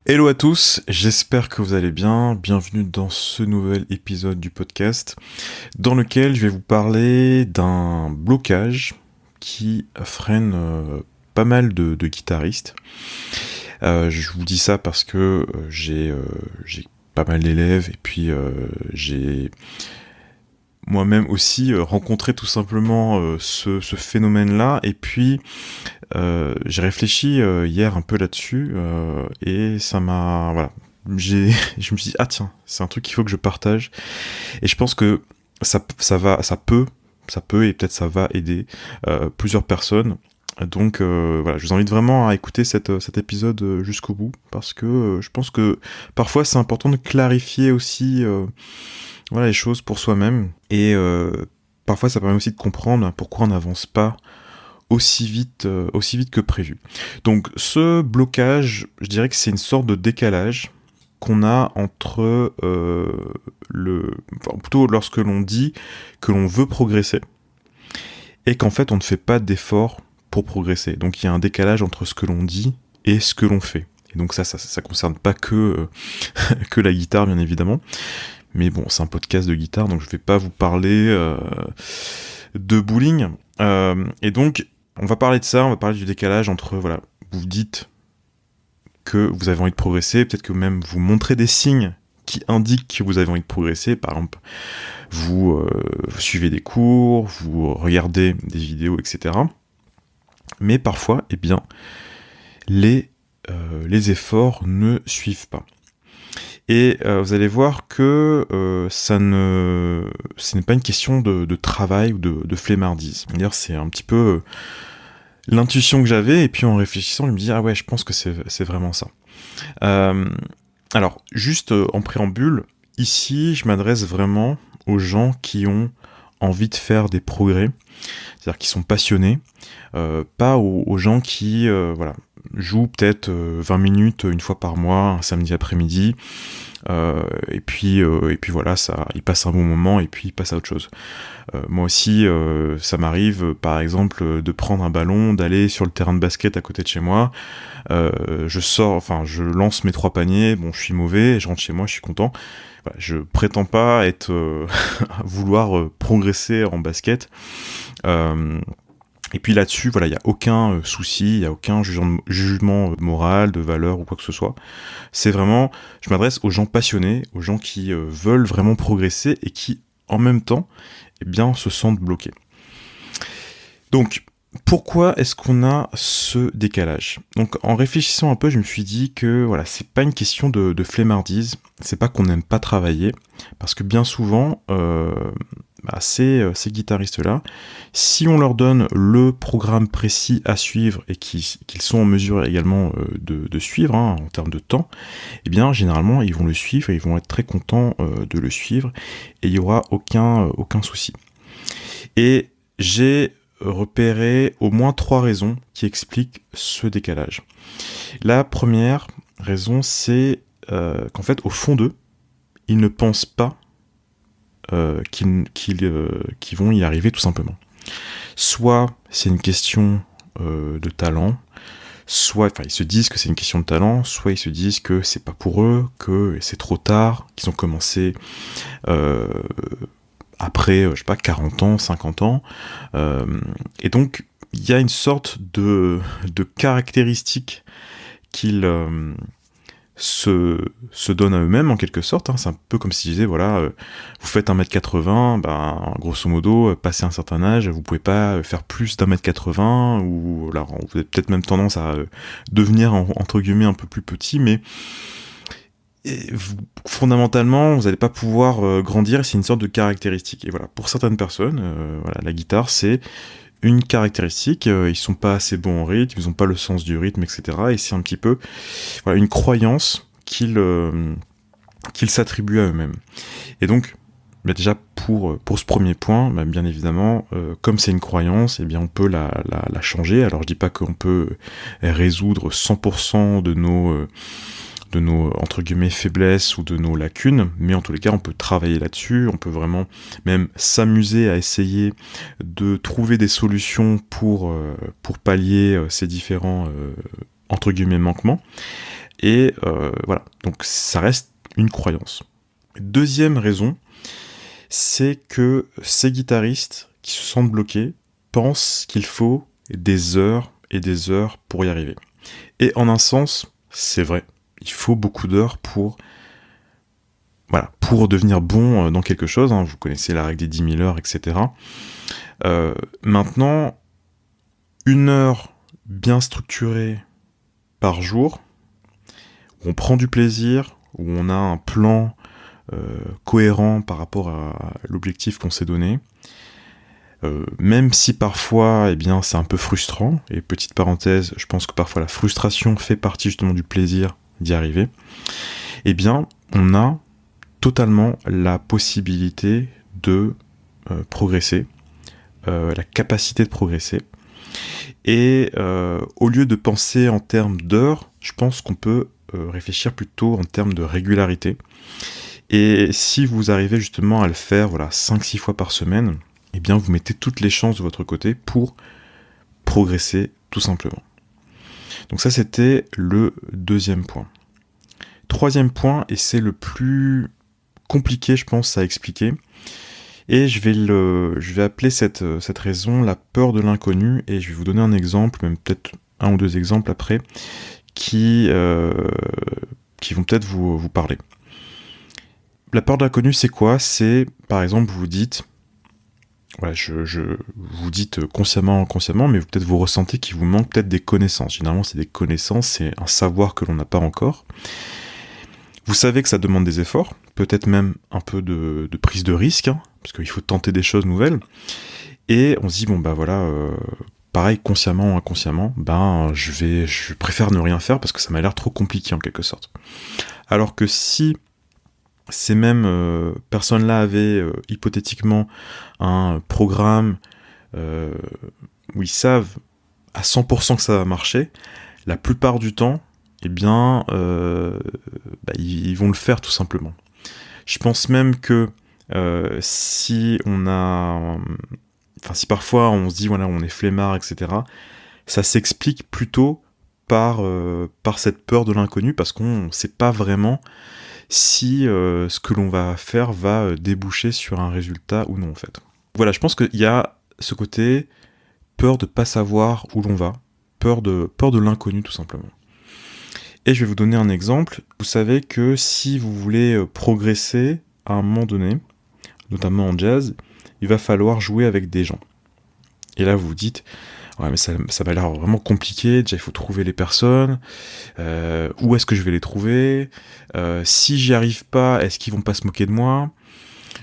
Hello à tous, j'espère que vous allez bien. Bienvenue dans ce nouvel épisode du podcast dans lequel je vais vous parler d'un blocage qui freine pas mal de guitaristes. Je vous dis ça parce que j'ai pas mal d'élèves et puis j'ai moi-même aussi rencontré tout simplement ce phénomène-là et puis j'ai réfléchi hier un peu là-dessus et ça m'a voilà je me suis dit ah tiens c'est un truc qu'il faut que je partage et je pense que ça peut et peut-être ça va aider plusieurs personnes. Donc voilà, je vous invite vraiment à écouter cet épisode jusqu'au bout parce que je pense que parfois c'est important de clarifier aussi voilà les choses pour soi-même et parfois ça permet aussi de comprendre pourquoi on n'avance pas aussi vite que prévu. Donc ce blocage, je dirais que c'est une sorte de décalage qu'on a entre enfin, plutôt lorsque l'on dit que l'on veut progresser et qu'en fait on ne fait pas d'effort pour progresser. Donc il y a un décalage entre ce que l'on dit et ce que l'on fait. Et donc ça concerne pas que que la guitare bien évidemment. Mais bon, c'est un podcast de guitare, donc je vais pas vous parler de bowling. Et donc, on va parler de ça, on va parler du décalage entre, voilà, vous dites que vous avez envie de progresser, peut-être que même vous montrez des signes qui indiquent que vous avez envie de progresser. Par exemple, vous suivez des cours, vous regardez des vidéos, etc. Mais parfois, eh bien, les efforts ne suivent pas. Et vous allez voir que ce n'est pas une question de travail ou de flemmardise. D'ailleurs, c'est un petit peu l'intuition que j'avais, et puis en réfléchissant, je me dis ah ouais, je pense que c'est vraiment ça. Euh, alors, juste en préambule, ici, je m'adresse vraiment aux gens qui ont envie de faire des progrès, c'est-à-dire qui sont passionnés, pas aux gens qui voilà, jouent peut-être 20 minutes une fois par mois, un samedi après-midi, et puis voilà, ça, ils passent un bon moment et puis ils passent à autre chose. Moi aussi, ça m'arrive, par exemple, de prendre un ballon, d'aller sur le terrain de basket à côté de chez moi. Je lance mes 3 paniers. Bon, je suis mauvais, je rentre chez moi, je suis content. Voilà, je prétends pas être vouloir progresser en basket. Et puis là-dessus, voilà, il y a aucun souci, il y a aucun jugement moral, de valeur ou quoi que ce soit. C'est vraiment, je m'adresse aux gens passionnés, aux gens qui veulent vraiment progresser et qui, en même temps, eh bien, se sentent bloqués. Donc, pourquoi est-ce qu'on a ce décalage ? Donc, en réfléchissant un peu, je me suis dit que voilà, c'est pas une question de flemmardise, c'est pas qu'on n'aime pas travailler, parce que bien souvent, ces guitaristes-là, si on leur donne le programme précis à suivre et qu'ils sont en mesure également de suivre en termes de temps, eh bien généralement ils vont le suivre et ils vont être très contents de le suivre et il n'y aura aucun souci. Et j'ai repéré au moins 3 raisons qui expliquent ce décalage. La première raison, c'est qu'en fait, au fond d'eux, ils ne pensent pas qu'ils vont y arriver tout simplement. Soit c'est une question de talent, soit ils se disent que c'est une question de talent, soit ils se disent que c'est pas pour eux, que c'est trop tard, qu'ils ont commencé après, je sais pas, 40 ans, 50 ans. Et donc, il y a une sorte de caractéristique qu'ils se donnent à eux-mêmes, en quelque sorte. C'est un peu comme si je disais, voilà, vous faites 1m80, ben, grosso modo, passé un certain âge, vous pouvez pas faire plus d'1m80, ou alors, vous avez peut-être même tendance à devenir, entre guillemets, un peu plus petit, mais fondamentalement, vous n'allez pas pouvoir grandir, c'est une sorte de caractéristique. Et voilà, pour certaines personnes, voilà, la guitare, c'est une caractéristique, ils sont pas assez bons en rythme, ils ont pas le sens du rythme, etc. Et c'est un petit peu voilà, une croyance qu'ils s'attribuent à eux-mêmes. Et donc, bah déjà, pour ce premier point, bah bien évidemment, comme c'est une croyance, eh bien on peut la changer. Alors je dis pas qu'on peut résoudre 100% de nos entre guillemets faiblesses ou de nos lacunes, mais en tous les cas on peut travailler là-dessus, on peut vraiment même s'amuser à essayer de trouver des solutions pour pallier ces différents entre guillemets manquements. Et voilà, donc ça reste une croyance. Deuxième raison, c'est que ces guitaristes qui se sentent bloqués pensent qu'il faut des heures et des heures pour y arriver. Et en un sens, c'est vrai. Il faut beaucoup d'heures pour devenir bon dans quelque chose. Hein. Vous connaissez la règle des 10 000 heures, etc. Maintenant, une heure bien structurée par jour, où on prend du plaisir, où on a un plan cohérent par rapport à l'objectif qu'on s'est donné, même si parfois c'est un peu frustrant, et petite parenthèse, je pense que parfois la frustration fait partie justement du plaisir d'y arriver, on a totalement la possibilité de progresser, la capacité de progresser, et au lieu de penser en termes d'heures, je pense qu'on peut réfléchir plutôt en termes de régularité. Et si vous arrivez justement à le faire 5-6 fois par semaine, vous mettez toutes les chances de votre côté pour progresser tout simplement. Donc ça, c'était le deuxième point. Troisième point, et c'est le plus compliqué, je pense, à expliquer, et je vais appeler cette raison la peur de l'inconnu, et je vais vous donner un exemple, même peut-être un ou deux exemples après, qui vont peut-être vous parler. La peur de l'inconnu, c'est quoi ? C'est, par exemple, vous dites, vous dites consciemment, inconsciemment, mais peut-être vous ressentez qu'il vous manque peut-être des connaissances. Généralement, c'est des connaissances, c'est un savoir que l'on n'a pas encore. Vous savez que ça demande des efforts, peut-être même un peu de prise de risque, hein, parce qu'il faut tenter des choses nouvelles. Et on se dit, pareil, consciemment ou inconsciemment, je préfère ne rien faire parce que ça m'a l'air trop compliqué en quelque sorte. Alors que si ces mêmes personnes-là avaient hypothétiquement un programme où ils savent à 100% que ça va marcher, la plupart du temps, ils vont le faire tout simplement. Je pense même que si parfois on se dit on est flemmard, etc., ça s'explique plutôt par cette peur de l'inconnu, parce qu'on ne sait pas vraiment si ce que l'on va faire va déboucher sur un résultat ou non en fait. Voilà, je pense qu'il y a ce côté peur de pas savoir où l'on va, peur de l'inconnu tout simplement. Et je vais vous donner un exemple. Vous savez que si vous voulez progresser à un moment donné, notamment en jazz, il va falloir jouer avec des gens. Et là vous vous dites, ouais mais ça m'a l'air vraiment compliqué, déjà il faut trouver les personnes, où est-ce que je vais les trouver, si j'y arrive pas, est-ce qu'ils vont pas se moquer de moi ?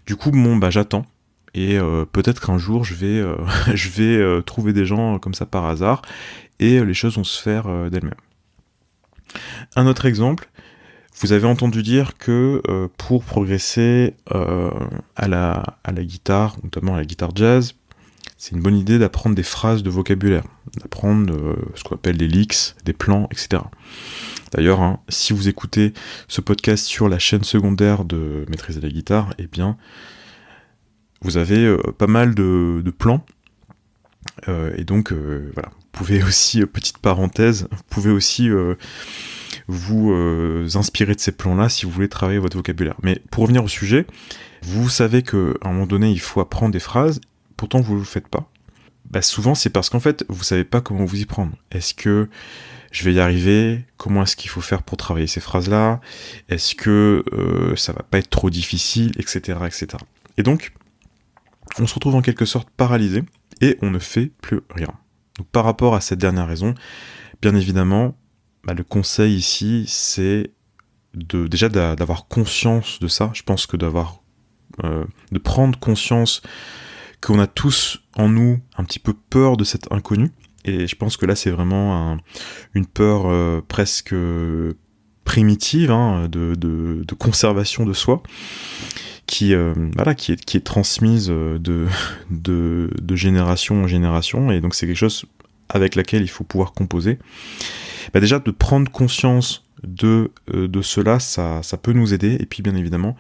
Du coup j'attends, et peut-être qu'un jour je vais trouver des gens comme ça par hasard, et les choses vont se faire d'elles-mêmes. Un autre exemple, vous avez entendu dire que pour progresser à la guitare, notamment à la guitare jazz, c'est une bonne idée d'apprendre des phrases de vocabulaire, d'apprendre ce qu'on appelle des licks, des plans, etc. D'ailleurs, si vous écoutez ce podcast sur la chaîne secondaire de Maîtriser la guitare, vous avez pas mal de plans, et donc voilà. Vous pouvez aussi, petite parenthèse, vous pouvez aussi vous inspirer de ces plans-là si vous voulez travailler votre vocabulaire. Mais pour revenir au sujet, vous savez qu'à un moment donné, il faut apprendre des phrases, pourtant vous ne le faites pas. Souvent, c'est parce qu'en fait, vous ne savez pas comment vous y prendre. Est-ce que je vais y arriver ? Comment est-ce qu'il faut faire pour travailler ces phrases-là ? Est-ce que ça va pas être trop difficile, etc., etc. Et donc, on se retrouve en quelque sorte paralysé, et on ne fait plus rien. Donc, par rapport à cette dernière raison, bien évidemment, le conseil ici, c'est déjà d'avoir conscience de ça. Je pense que de prendre conscience qu'on a tous en nous un petit peu peur de cet inconnu. Et je pense que là, c'est vraiment une peur presque primitive, de conservation de soi, qui est transmise de génération en génération. Et donc, c'est quelque chose avec laquelle il faut pouvoir composer. Déjà, de prendre conscience de cela, ça peut nous aider. Et puis, bien évidemment,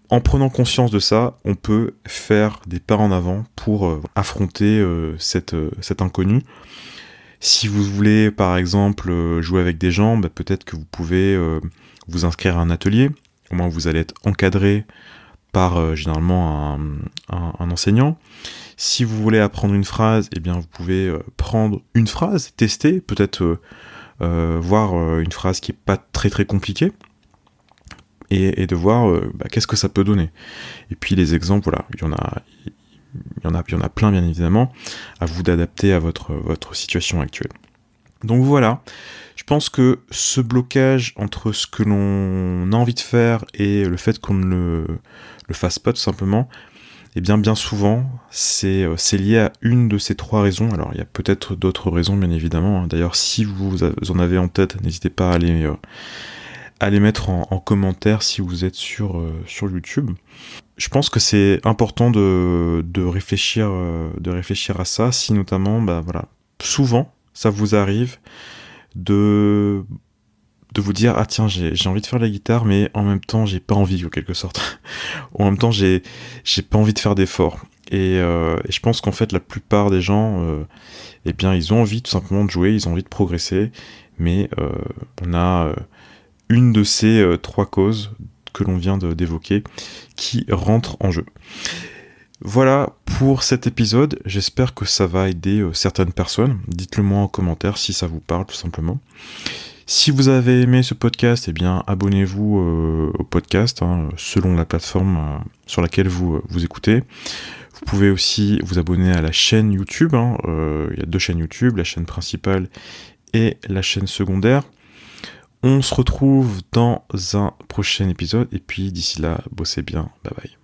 en prenant conscience de ça, on peut faire des pas en avant pour affronter cet inconnu. Si vous voulez, par exemple, jouer avec des gens, peut-être que vous pouvez vous inscrire à un atelier. Au moins, vous allez être encadré par généralement un enseignant. Si vous voulez apprendre une phrase, eh bien, vous pouvez prendre une phrase, tester, peut-être voir une phrase qui est pas très très compliquée, et de voir qu'est-ce que ça peut donner. Et puis les exemples, voilà, il y en a plein bien évidemment, à vous d'adapter à votre situation actuelle. Donc voilà, je pense que ce blocage entre ce que l'on a envie de faire et le fait qu'on ne le fasse pas tout simplement, eh bien souvent, c'est lié à une de ces 3 raisons. Alors il y a peut-être d'autres raisons bien évidemment, hein. D'ailleurs si vous en avez en tête, n'hésitez pas à les mettre en commentaire si vous êtes sur YouTube. Je pense que c'est important de réfléchir à ça, si notamment, voilà, souvent, ça vous arrive de vous dire, ah tiens, j'ai envie de faire la guitare, mais en même temps, j'ai pas envie, en quelque sorte. Ou en même temps, j'ai pas envie de faire d'efforts. Et je pense qu'en fait, la plupart des gens, eh bien, ils ont envie tout simplement de jouer, ils ont envie de progresser, mais on a une de ces 3 causes que l'on vient d'évoquer qui rentre en jeu. Voilà pour cet épisode, j'espère que ça va aider certaines personnes. Dites-le moi en commentaire si ça vous parle tout simplement. Si vous avez aimé ce podcast, eh bien abonnez-vous au podcast selon la plateforme sur laquelle vous écoutez. Vous pouvez aussi vous abonner à la chaîne YouTube. Il y a 2 chaînes YouTube, la chaîne principale et la chaîne secondaire. On se retrouve dans un prochain épisode et puis d'ici là, bossez bien, bye bye.